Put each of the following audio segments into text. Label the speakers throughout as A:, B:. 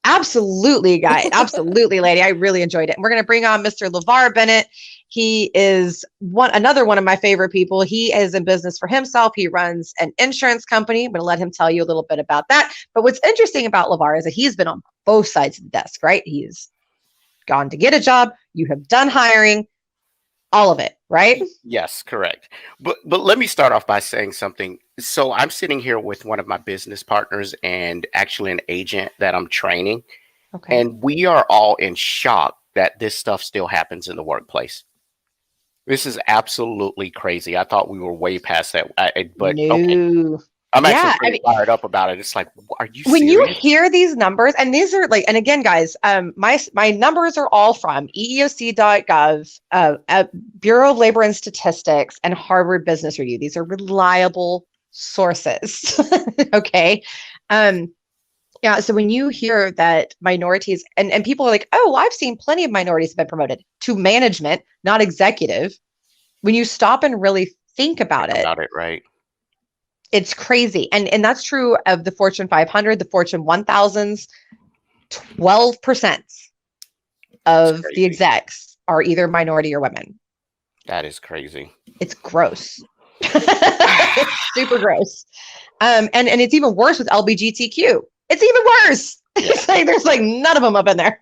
A: Absolutely, guy. Absolutely, lady. I really enjoyed it. And we're going to bring on Mr. Lavar Bennett. He is another one of my favorite people. He is in business for himself. He runs an insurance company. I'm going to let him tell you a little bit about that. But what's interesting about Lavar is that he's been on both sides of the desk, right? He's gone to get a job. You have done hiring, all of it, right?
B: Yes, correct. But let me start off by saying something. So I'm sitting here with one of my business partners and actually an agent that I'm training.
A: Okay.
B: And we are all in shock that this stuff still happens in the workplace. This is absolutely crazy. I thought we were way past that. But okay,
A: No.
B: I'm actually
A: Yeah. I
B: pretty
A: mean,
B: fired up about it. It's like, are you
A: when you
B: serious?
A: hear these numbers, and these are like, and again, guys, my numbers are all from EEOC.gov, Bureau of Labor and Statistics, and Harvard Business Review. These are reliable sources. Okay. Yeah. So when you hear that minorities and people are like, oh, well, I've seen plenty of minorities have been promoted to management, not executive. When you stop and really think about
B: Think
A: it,
B: about it, right?
A: it's crazy. And that's true of the Fortune 500, the Fortune 1000s. 12%
B: That's
A: of the
B: crazy.
A: execs are either minority or women.
B: That is crazy.
A: It's gross. It's super gross. And it's even worse with LBGTQ. It's even worse.
B: Yeah.
A: It's like there's like none of them up in there.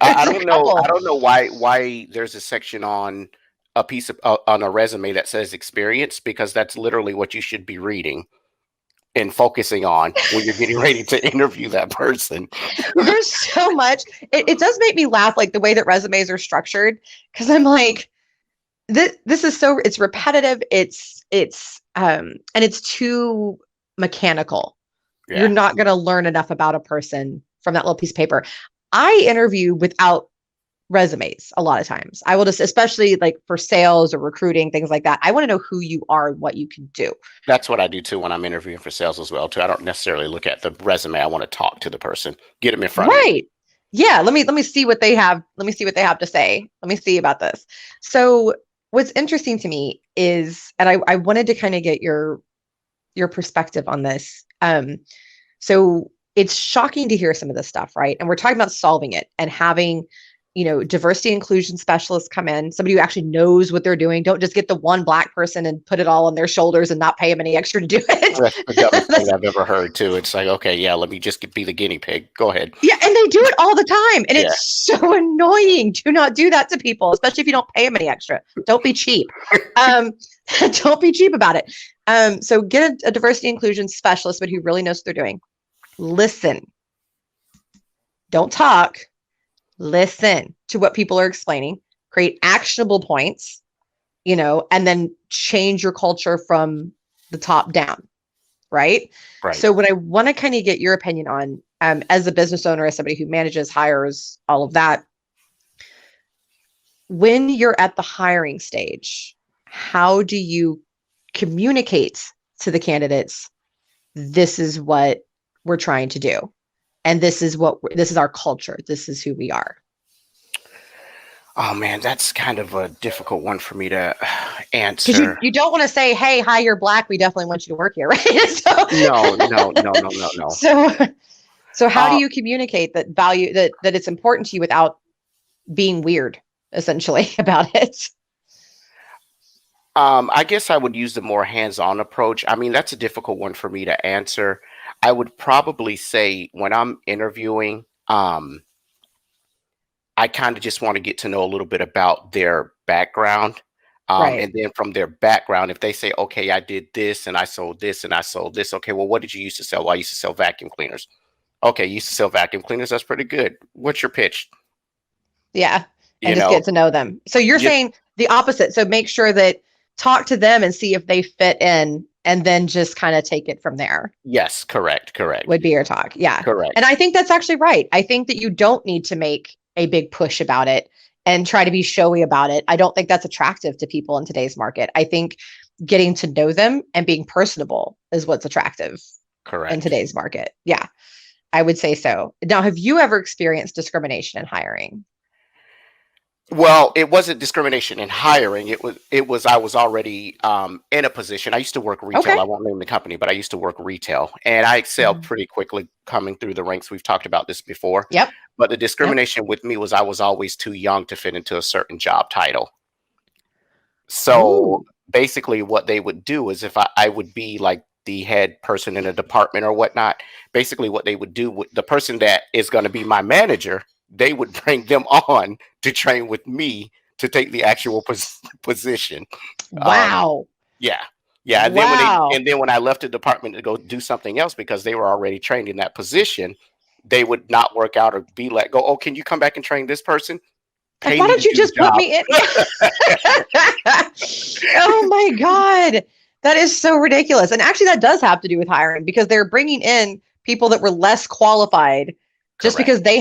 B: I
A: There's a
B: don't know.
A: couple.
B: I don't know why there's a section on a piece of on a resume that says experience, because that's literally what you should be reading and focusing on when you're getting ready to interview that person.
A: There's so much. It does make me laugh, like the way that resumes are structured, because I'm like, this is so, it's repetitive. And it's too mechanical. You're
B: Yeah.
A: not going to learn enough about a person from that little piece of paper. I interview without resumes a lot of times. I will just, especially like for sales or recruiting, things like that. I want to know who you are and what you can do.
B: That's what I do too when I'm interviewing for sales as well too. I don't necessarily look at the resume. I want to talk to the person, get them in front of me.
A: Right. Yeah. Let me see what they have. Let me see what they have to say. Let me see about this. So what's interesting to me is, and I wanted to kind of get your perspective on this. So it's shocking to hear some of this stuff, right? And we're talking about solving it and having, diversity inclusion specialists come in, somebody who actually knows what they're doing. Don't just get the one Black person and put it all on their shoulders and not pay them any extra to do it.
B: That's the dumbest thing I've ever heard too. It's like, okay, yeah, let me just be the guinea pig. Go ahead.
A: Yeah, and they do it all the time. And
B: Yeah.
A: it's so annoying. Do not do that to people, especially if you don't pay them any extra. Don't be cheap. Don't be cheap about it. So get a diversity inclusion specialist, but who really knows what they're doing. Listen. Don't talk. Listen to what people are explaining. Create actionable points, and then change your culture from the top down. Right.
B: Right.
A: So what I want to kind of get your opinion on, as a business owner, as somebody who manages, hires, all of that, when you're at the hiring stage, how do you communicate to the candidates, this is what we're trying to do, and this is our culture, this is who we are?
B: Oh man, that's kind of a difficult one for me to
A: Because
B: answer.
A: you don't want to say, hey, hi, you're Black, we definitely want you to work here, right?
B: No.
A: So how do you communicate that value, that it's important to you without being weird, essentially, about it?
B: I guess I would use the more hands-on approach. I mean, that's a difficult one for me to answer. I would probably say when I'm interviewing, I kind of just want to get to know a little bit about their background.
A: Right.
B: And then from their background, if they say, okay, I did this and I sold this and I sold this. Okay, well, what did you used to sell? Well, I used to sell vacuum cleaners. Okay, you used to sell vacuum cleaners. That's pretty good. What's your pitch?
A: Yeah. And
B: You
A: just
B: know,
A: get to know them. So you're
B: just
A: saying the opposite. So make sure that, talk to them and see if they fit in, and then just kind of take it from there,
B: yes, correct,
A: would be your talk. Yeah.
B: correct.
A: And I think that's actually right. I think that you don't need to make a big push about it and try to be showy about it. I don't think that's attractive to people in today's market. I think getting to know them and being personable is what's attractive in
B: Correct.
A: today's market. Yeah, I would say so. Now, have you ever experienced discrimination in hiring?
B: Well, it wasn't discrimination in hiring. It was I was already in a position. I used to work retail.
A: Okay.
B: I won't name the company, but I used to work retail, and I excelled
A: Mhm.
B: pretty quickly coming through the ranks. We've talked about this before,
A: Yep.
B: but the
A: Yep.
B: discrimination with me was I was always too young to fit into a certain job title. So
A: Ooh.
B: basically, what they would do is if I would be like the head person in a department or whatnot, basically what they would do with the person that is going to be my manager, they would bring them on to train with me to take the actual position. Um,
A: Wow.
B: yeah, yeah.
A: Wow.
B: And then when I left the department to go do something else because they were already trained in that position, they would not work out or be let go. Oh, can you come back and train this person?
A: Like,
B: Pay
A: why
B: me to
A: don't you
B: do the
A: just put
B: job.
A: me in? Oh my God. That is so ridiculous. And actually, that does have to do with hiring because they're bringing in people that were less qualified just
B: Correct.
A: because they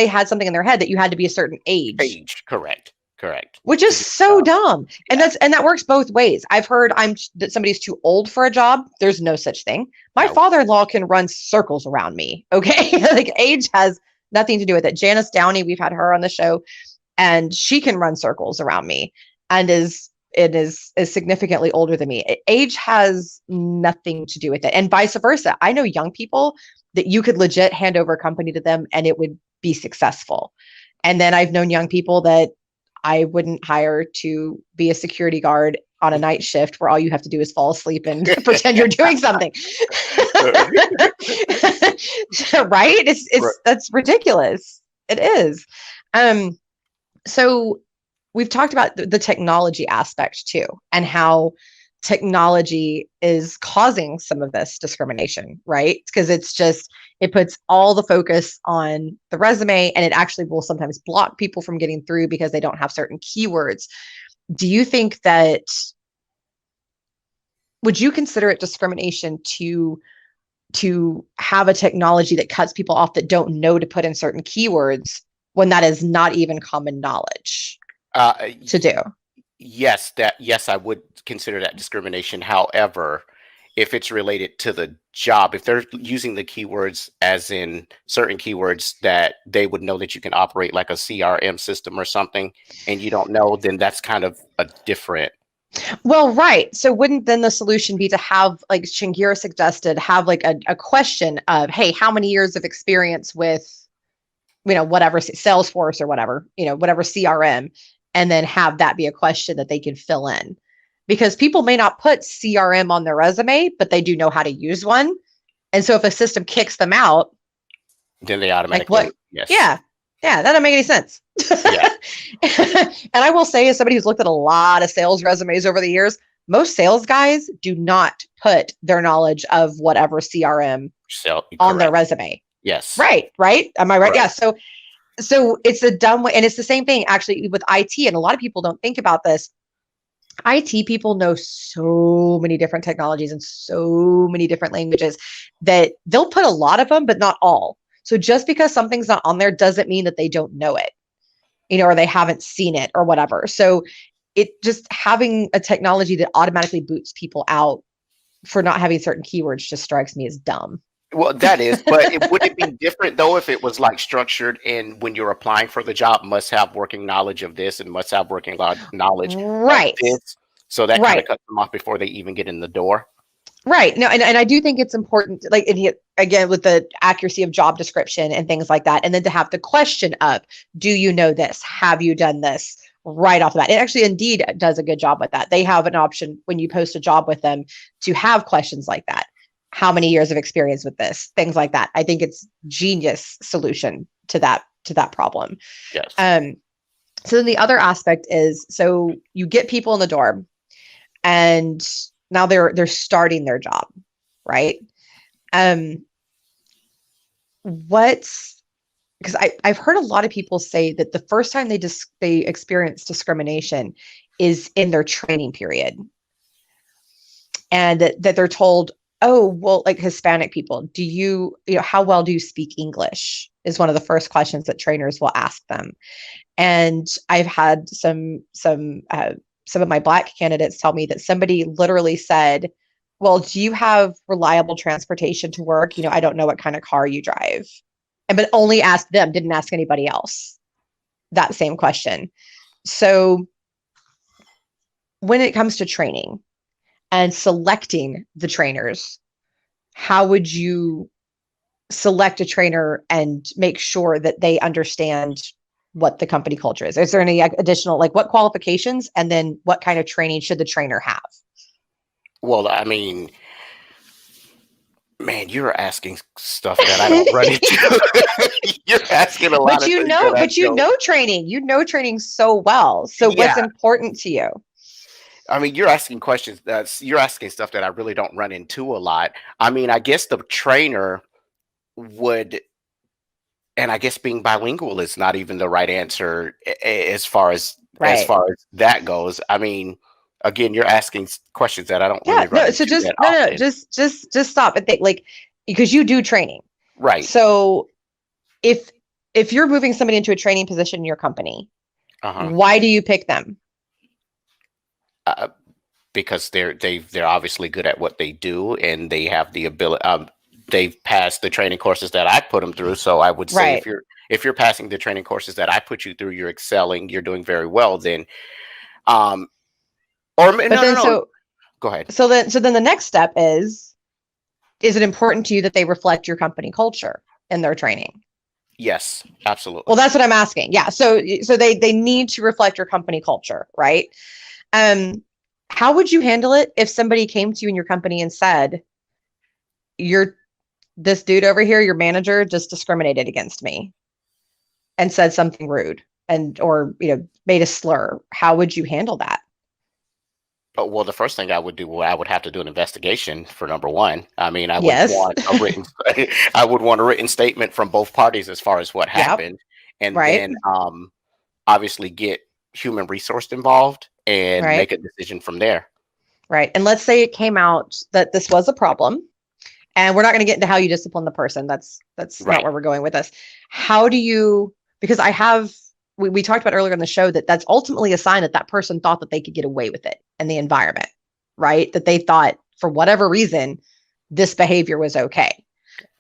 A: had something in their head that you had to be a certain age,
B: Age. Correct. Correct.
A: which
B: To
A: is
B: do the
A: so
B: job.
A: dumb. And
B: Yeah.
A: that works both ways. I've heard that somebody's too old for a job. There's no such thing. My
B: No.
A: father-in-law can run circles around me. Okay. Like age has nothing to do with it. Janice Downey, we've had her on the show and she can run circles around me and is significantly older than me. Age has nothing to do with it. And vice versa. I know young people that you could legit hand over a company to them and it would be successful. And then I've known young people that I wouldn't hire to be a security guard on a night shift where all you have to do is fall asleep and pretend you're doing something. Right?
B: Right.
A: It's that's ridiculous. It is. Um, so we've talked about the technology aspect too, and how technology is causing some of this discrimination, right? Because it puts all the focus on the resume and it actually will sometimes block people from getting through because they don't have certain keywords. Do you think that would you consider it discrimination to have a technology that cuts people off that don't know to put in certain keywords when that is not even common knowledge
B: Uh,
A: to do?
B: yes, I would consider that discrimination. However, if it's related to the job, if they're using the keywords as in certain keywords that they would know that you can operate like a CRM system or something, and you don't know, then that's kind of a different.
A: Well, right. So wouldn't then the solution be to have, like Shingira suggested, have like a question of, hey, how many years of experience with, whatever Salesforce or whatever, whatever CRM, and then have that be a question that they can fill in. Because people may not put CRM on their resume, but they do know how to use one. And so if a system kicks them out,
B: Then they
A: like
B: automatically
A: what?
B: yes,
A: Yeah. Yeah, that doesn't make any sense.
B: yeah,
A: And I will say, as somebody who's looked at a lot of sales resumes over the years, most sales guys do not put their knowledge of whatever CRM
B: so
A: on their
B: correct,
A: resume.
B: yes,
A: Right, right. Am I right? Yeah.
B: correct.
A: So it's a dumb way, and it's the same thing actually with IT. And a lot of people don't think about this. IT people know so many different technologies and so many different languages that they'll put a lot of them, but not all. So just because something's not on there doesn't mean that they don't know it, or they haven't seen it or whatever. So it just having a technology that automatically boots people out for not having certain keywords just strikes me as dumb.
B: Well, that is, but would it be different though if it was like structured and when you're applying for the job, must have working knowledge of this and must have working knowledge of
A: Right.
B: this? So that kind of
A: Right.
B: cuts them off before they even get in the door.
A: Right. No, and I do think it's important, like, again, with the accuracy of job description and things like that. And then to have the question of, do you know this? Have you done this? Right off the bat. It actually Indeed does a good job with that. They have an option when you post a job with them to have questions like that. How many years of experience with this? Things like that. I think it's genius solution to that problem.
B: Yes.
A: Um, so then the other aspect is, so you get people in the door and now they're starting their job, right? Um, what's because I've heard a lot of people say that the first time they experience discrimination is in their training period, and that they're told, oh, well, like Hispanic people, do how well do you speak English? Is one of the first questions that trainers will ask them. And I've had some of my Black candidates tell me that somebody literally said, well, do you have reliable transportation to work? I don't know what kind of car you drive. And but only asked them, didn't ask anybody else. that same question. So when it comes to training and selecting the trainers, how would you select a trainer and make sure that they understand what the company culture is? Is there any additional, like what qualifications and then what kind of training should the trainer have?
B: Well, I mean, man, you're asking stuff that I don't run into. You're asking a lot
A: But
B: of things that I
A: you
B: don't.
A: know training. You know training so well. So
B: Yeah,
A: what's important to you?
B: I mean, you're asking questions you're asking stuff that I really don't run into a lot. I mean, I guess the trainer would, and I guess being bilingual is not even the right answer as
A: Right.
B: far as that goes. I mean, again, you're asking questions that I don't really
A: Yeah,
B: run
A: no, so
B: into
A: just
B: that
A: no,
B: often.
A: just stop and think, like, because you do training.
B: Right.
A: So if you're moving somebody into a training position in your company,
B: Uh-huh.
A: why do you pick them?
B: Uh, because they're obviously good at what they do, and they have the ability. They've passed the training courses that I put them through. So I would say
A: Right.
B: if you're passing the training courses that I put you through, you're excelling, you're doing very well. Then, um, or no,
A: But
B: no,
A: then
B: no. Go ahead.
A: so then the next step is it important to you that they reflect your company culture in their training?
B: Yes, absolutely.
A: Well, that's what I'm asking. Yeah. So they need to reflect your company culture, right? How would you handle it if somebody came to you in your company and said, "You're this dude over here, your manager, just discriminated against me and said something rude and or made a slur"? How would you handle that?
B: Well, the first thing I would do, well, I would have to do an investigation for number one. I mean, I would
A: Yes.
B: want a written, I would want a written statement from both parties as far as what
A: Yep.
B: happened, and
A: Right.
B: then obviously get human resource involved and
A: Right.
B: make a decision from there.
A: Right. And let's say it came out that this was a problem, and we're not going to get into how you discipline the person. That's not
B: Right.
A: where we're going with this. How do you, because we talked about earlier in the show that that's ultimately a sign that that person thought that they could get away with it in the environment, right? That they thought for whatever reason, this behavior was okay.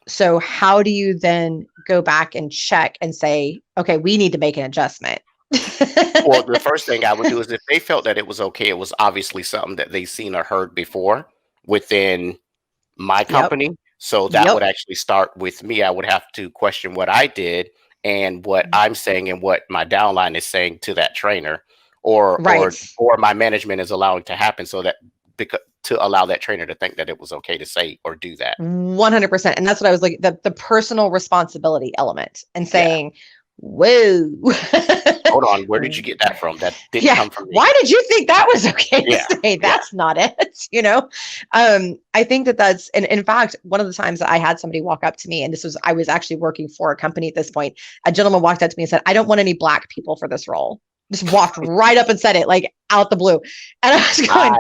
A: So how do you then go back and check and say, okay, we need to make an adjustment?
B: Well, the first thing I would do is if they felt that it was okay, it was obviously something that they've seen or heard before within my
A: Yep.
B: company. So that would
A: Yep.
B: actually start with me. I would have to question what I did and what I'm saying and what my downline is saying to that trainer, or
A: Right.
B: my management is allowing to happen, so that because to allow that trainer to think that it was okay to say or do that.
A: 100%. And that's what I was like, the personal responsibility element and
B: Yeah.
A: saying, whoa.
B: Hold on. Where did you get that from? That didn't
A: Yeah.
B: come from me.
A: Why did you think that was okay to
B: Yeah.
A: say? That's not it. I think that's, and in fact, one of the times that I had somebody walk up to me, and I was actually working for a company at this point. A gentleman walked up to me and said, "I don't want any Black people for this role." Just walked right up and said it, like out the blue. And I was going,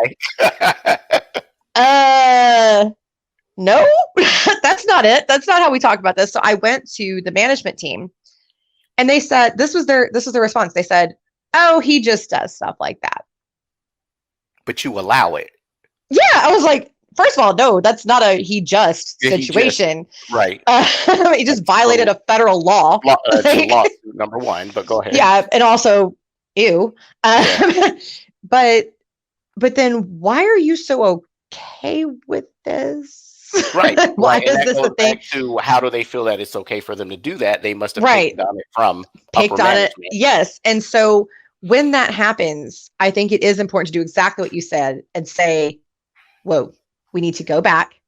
A: no, that's not it. That's not how we talk about this. So I went to the management team, and they said, this was their response. They said, "Oh, he just does stuff like that."
B: But you allow it.
A: Yeah, I was like, first of all, no, that's not a he just situation.
B: Right.
A: He just violated a federal law.
B: It's a lawsuit, number one, but go ahead.
A: Yeah, and also, ew.
B: Yeah.
A: But then why are you so okay with this?
B: Right.
A: Why
B: Right. And
A: is
B: that
A: this
B: goes
A: a thing?
B: back to how do they feel that it's okay for them to do that? They must have
A: Right.
B: picked on it from
A: Picked
B: upper
A: on it.
B: management.
A: Yes. And so when that happens, I think it is important to do exactly what you said and say, whoa, we need to go back,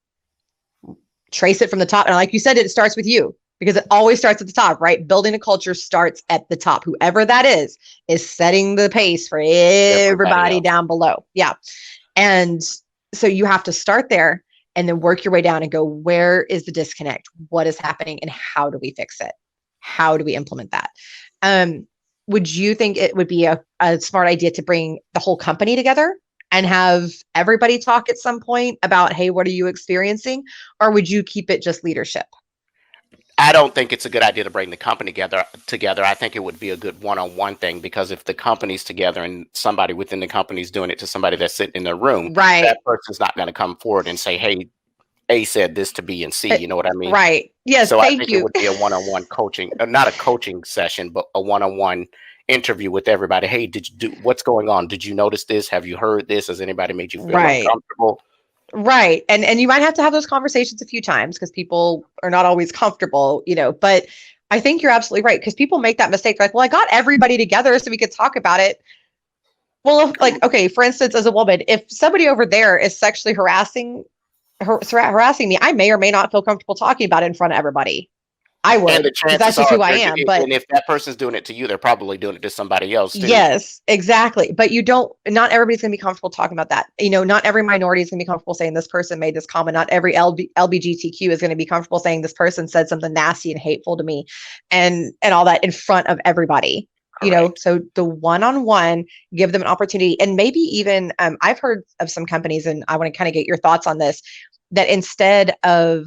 A: trace it from the top. And like you said, it starts with you, because it always starts at the top, right? Building a culture starts at the top. Whoever that is setting the pace for everybody down below. Yeah. And so you have to start there and then work your way down and go, where is the disconnect? What is happening and how do we fix it? How do we implement that? Would you think it would be a smart idea to bring the whole company together and have everybody talk at some point about, hey, what are you experiencing? Or would you keep it just leadership?
B: I don't think it's a good idea to bring the company together. I think it would be a good one-on-one thing, because if the company's together and somebody within the company is doing it to somebody that's sitting in their room,
A: Right.
B: that person's not going to come forward and say, hey, A said this to B and C. You know what I mean?
A: Right. Yes.
B: So I
A: Thank
B: think it
A: you.
B: would be a one-on-one coaching, not a coaching session, but a one-on-one interview with everybody. Hey, did you do what's going on? Did you notice this? Have you heard this? Has anybody made you feel
A: Right.
B: uncomfortable?
A: Right. And you might have to have those conversations a few times because people are not always comfortable, but I think you're absolutely right because people make that mistake. They're like, well, I got everybody together so we could talk about it. Well, okay, for instance, as a woman, if somebody over there is sexually harassing me, I may or may not feel comfortable talking about it in front of everybody. I
B: And
A: would,
B: the
A: because that's
B: chances
A: just
B: are,
A: who I am. But
B: and if that person's doing it to you, they're probably doing it to somebody else too.
A: yes, exactly. But not everybody's going to be comfortable talking about that. Not every minority is going to be comfortable saying this person made this comment. Not every LBGTQ is going to be comfortable saying this person said something nasty and hateful to me and all that in front of everybody. So the one-on-one, give them an opportunity. And maybe even I've heard of some companies, and I want to kind of get your thoughts on this, that instead of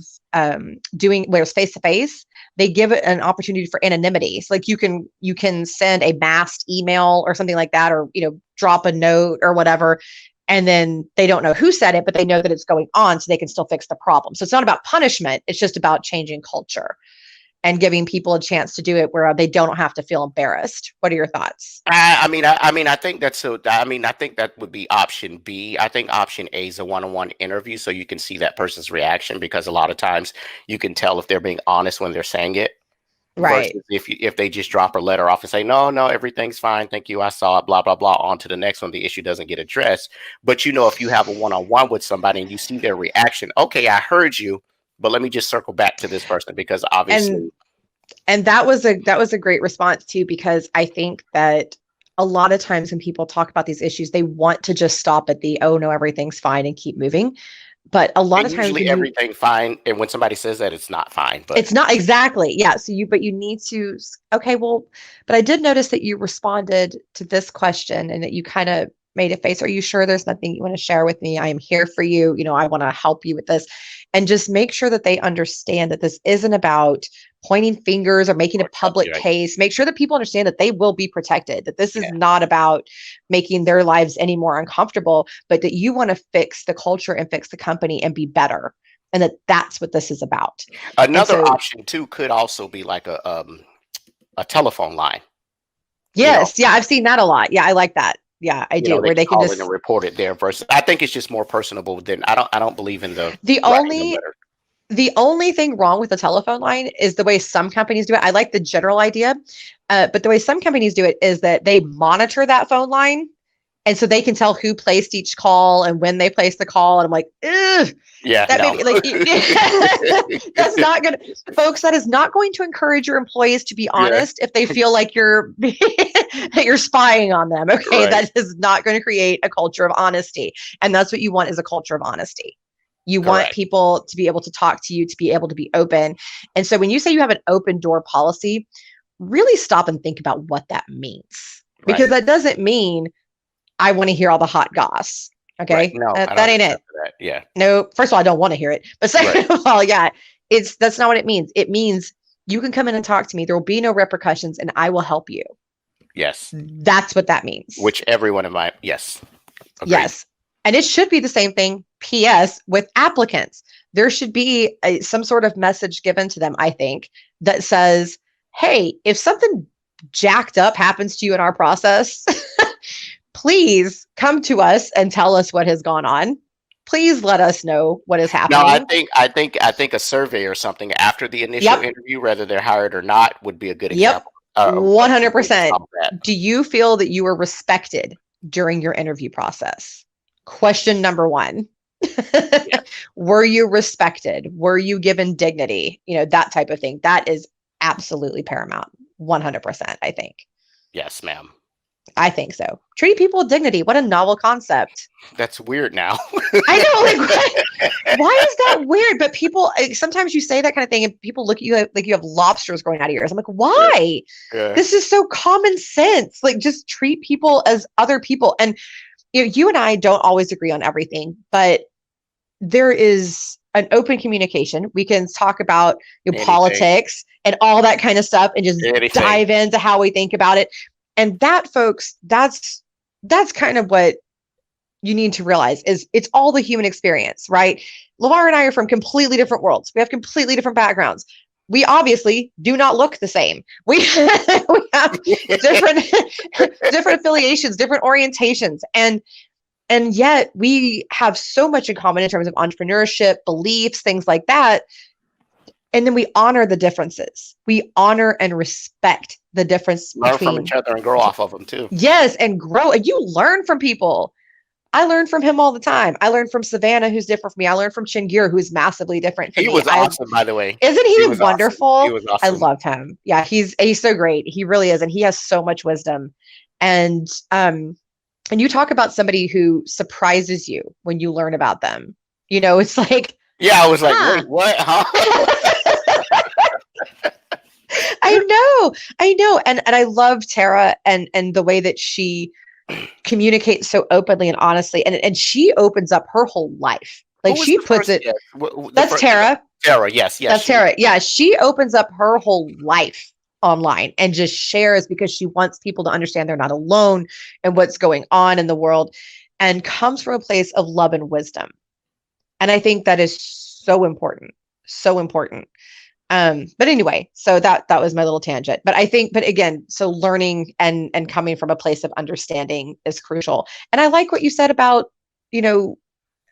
A: doing where it's face-to-face, they give it an opportunity for anonymity. So like you can send a masked email or something like that, or drop a note or whatever, and then they don't know who said it, but they know that it's going on, so they can still fix the problem. So it's not about punishment; it's just about changing culture and giving people a chance to do it where they don't have to feel embarrassed. What are your thoughts?
B: I think that's so. I think that would be option B. I think option A is a one-on-one interview, so you can see that person's reaction, because a lot of times you can tell if they're being honest when they're saying it.
A: Right.
B: Versus if they just drop a letter off and say, no, everything's fine, thank you, I saw it, blah blah blah, on to the next one, the issue doesn't get addressed. But if you have a one-on-one with somebody and you see their reaction, okay, I heard you, but let me just circle back to this person, because obviously.
A: And that was a great response too, because I think that a lot of times when people talk about these issues, they want to just stop at the, oh no, everything's fine, and keep moving. But a lot of times
B: usually everything fine, and when somebody says that, it's not fine. But
A: it's not exactly, yeah. So you need to, okay, well, but I did notice that you responded to this question and that you kind of made a face. Are you sure there's nothing you want to share with me? I am here for you. I want to help you with this. And just make sure that they understand that this isn't about pointing fingers or making a public case. Make sure that people understand that they will be protected, that this is not about making their lives any more uncomfortable, but that you want to fix the culture and fix the company and be better. And that's what this is about.
B: Another option too could also be like a telephone line.
A: Yes. Yeah. I've seen that a lot. Yeah. I like that. Yeah, I do. Where they can just
B: report it there versus. I think it's just more personable than I don't believe in
A: the only thing wrong with the telephone line is the way some companies do it. I like the general idea, but the way some companies do it is that they monitor that phone line. And so they can tell who placed each call and when they placed the call. And I'm like, ugh.
B: Yeah,
A: that that's not good. Folks, that is not going to encourage your employees to be honest if they feel like you're that you're spying on them. Okay. Right. That is not going to create a culture of honesty. And that's what you want, is a culture of honesty. You want people to be able to talk to you, to be able to be open. And so when you say you have an open door policy, really stop and think about what that means. Because that doesn't mean I want to hear all the hot goss. Okay.
B: Right. No,
A: that ain't it.
B: That. Yeah.
A: No, first of all, I don't want to hear it. But second of all, that's not what it means. It means you can come in and talk to me. There will be no repercussions and I will help you.
B: Yes.
A: That's what that means.
B: Which everyone in my, yes.
A: Agreed. Yes. And it should be the same thing. P.S. with applicants, there should be some sort of message given to them, I think, that says, hey, if something jacked up happens to you in our process, please come to us and tell us what has gone on. Please let us know what is happening.
B: No, I think a survey or something after the initial interview, whether they're hired or not, would be a good example.
A: 100%. Do you feel that you were respected during your interview process? Question number one. Were you respected? Were you given dignity? That type of thing. That is absolutely paramount. 100%, I think.
B: Yes, ma'am.
A: I think so. Treat people with dignity. What a novel concept.
B: That's weird now.
A: I know. Why is that weird? But people, sometimes you say that kind of thing and people look at you like you have lobsters growing out of your ears. I'm like, why? Yeah. This is so common sense. Like, just treat people as other people. And you and I don't always agree on everything, but there is an open communication. We can talk about politics and all that kind of stuff and just dive into how we think about it. And that, folks, that's kind of what you need to realize is it's all the human experience, right? Lavar and I are from completely different worlds. We have completely different backgrounds. We obviously do not look the same. We have different different affiliations, different orientations, and yet we have so much in common in terms of entrepreneurship, beliefs, things like that. And then we honor the differences. We honor and respect the difference
B: Learn
A: between
B: from each other and grow off of them too.
A: Yes, and grow. And you learn from people. I learn from him all the time. I learn from Savannah, who's different from me. I learn from Chingir, who's massively different from
B: He
A: me.
B: was awesome, by the way.
A: Isn't he
B: was
A: wonderful?
B: Awesome. He was
A: I
B: awesome.
A: love him. Yeah, he's so great. He really is, and he has so much wisdom. And you talk about somebody who surprises you when you learn about them. You know, it's like,
B: yeah, I was like, wait, what? Huh?
A: I know. And I love Tara and the way that she communicates so openly and honestly. And she opens up her whole life. Like she puts it.
B: Yes.
A: That's Tara.
B: Tara, yes.
A: That's Tara. Yeah, she opens up her whole life online and just shares because she wants people to understand they're not alone and what's going on in the world, and comes from a place of love and wisdom. And I think that is so important. So important. But anyway, so that was my little tangent. But I think, but again, so learning and coming from a place of understanding is crucial. And I like what you said about,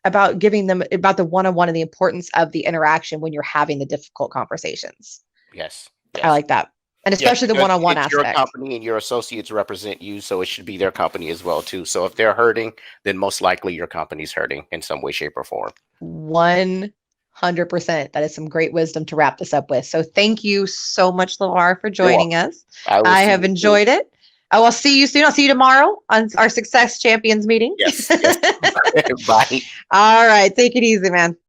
A: about giving them about the one-on-one and the importance of the interaction when you're having the difficult conversations.
B: Yes.
A: I like that. And especially the one-on-one aspect.
B: Your company and your associates represent you, so it should be their company as well too. So if they're hurting, then most likely your company's hurting in some way, shape, or form.
A: 100%. That is some great wisdom to wrap this up with. So thank you so much, Lavar, for joining us. I have enjoyed it. I will see you soon. I'll see you tomorrow on our Success Champions meeting.
B: Yes. Bye.
A: All right. Take it easy, man.